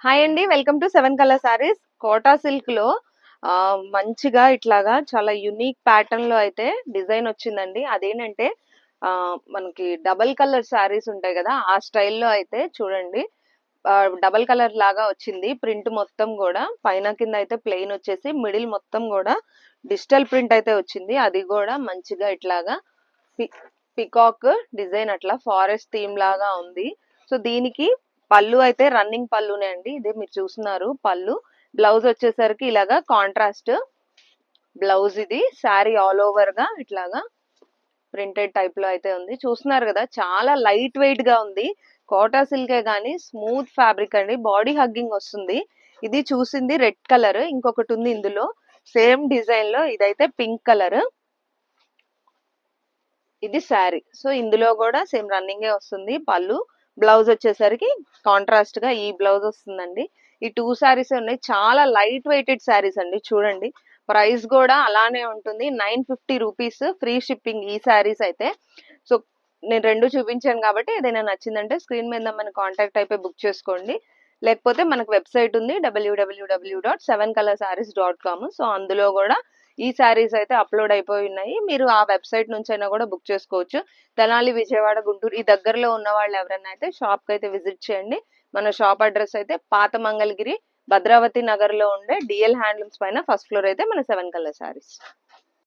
Hi అండి. Welcome to 7 colour saris. Kota సిల్క్‌లో మంచిగా ఇట్లాగా చాలా యూనిక్ ప్యాటర్న్‌లో అయితే డిజైన్ వచ్చిందండి. అదేంటంటే మనకి డబుల్ కలర్ సారీస్ ఉంటాయి కదా! ఆ స్టైల్‌లో అయితే చూడండి. డబుల్ కలర్ లాగా వచ్చింది. ప్రింట్ మొత్తం గూడా పైన కింద అయితే ప్లెయిన్ వచ్చేసి మిడిల్ మొత్తం గూడా డిజిటల్ ప్రింట్ అయితే వచ్చింది. అది గూడా మంచిగా ఇట్లాగా పి పికాక్ డిజైన్ అట్లా ఫారెస్ట్ థీమ్ లాగా ఉంది. సో దీనికి పళ్ళు అయితే రన్నింగ్ పళ్ళునే అండి. ఇదే మీరు చూస్తున్నారు పళ్ళు. బ్లౌజ్ వచ్చేసరికి ఇలాగా కాంట్రాస్ట్ బ్లౌజ్ ఇది. శారీ ఆల్ ఓవర్ గా ఇట్లాగా ప్రింటెడ్ టైప్ లో అయితే ఉంది. చూస్తున్నారు కదా, చాలా లైట్ వెయిట్ గా ఉంది. కోటా సిల్కే గానీ స్మూత్ ఫ్యాబ్రిక్ అండి. బాడీ హగ్గింగ్ వస్తుంది. ఇది చూసింది రెడ్ కలర్, ఇంకొకటి ఉంది ఇందులో సేమ్ డిజైన్ లో. ఇదైతే పింక్ కలర్. ఇది శారీ. సో ఇందులో కూడా సేమ్ రన్నింగే వస్తుంది పళ్ళు. బ్లౌజ్ వచ్చేసరికి కాంట్రాస్ట్ గా ఈ బ్లౌజ్ వస్తుందండి. ఈ టూ శారీస్ ఉన్నాయి. చాలా లైట్ వెయిటెడ్ శారీస్ అండి. చూడండి, ప్రైస్ కూడా అలానే ఉంటుంది. 950 రూపీస్ ఫ్రీ షిప్పింగ్ ఈ శారీస్ అయితే. సో నేను రెండు చూపించాను కాబట్టి ఏదైనా నచ్చిందంటే స్క్రీన్ మీద మన కాంటాక్ట్ అయిపోయి బుక్ చేసుకోండి. లేకపోతే మనకు వెబ్సైట్ ఉంది www.7colorsarees.com. సో అందులో కూడా ఈ శారీస్ అయితే అప్లోడ్ అయిపోయి ఉన్నాయి. మీరు ఆ వెబ్సైట్ నుంచి అయినా కూడా బుక్ చేసుకోవచ్చు. తెనాలి, విజయవాడ, గుంటూరు ఈ దగ్గరలో ఉన్న వాళ్ళు ఎవరైనా అయితే షాప్ కి అయితే విజిట్ చేయండి. మన షాప్ అడ్రస్ అయితే పాత మంగళగిరి, భద్రావతి నగర్ లో ఉండే డిఎల్ హ్యాండ్లూమ్స్ పైన ఫస్ట్ ఫ్లోర్ అయితే మన 7 కలర్ శారీస్.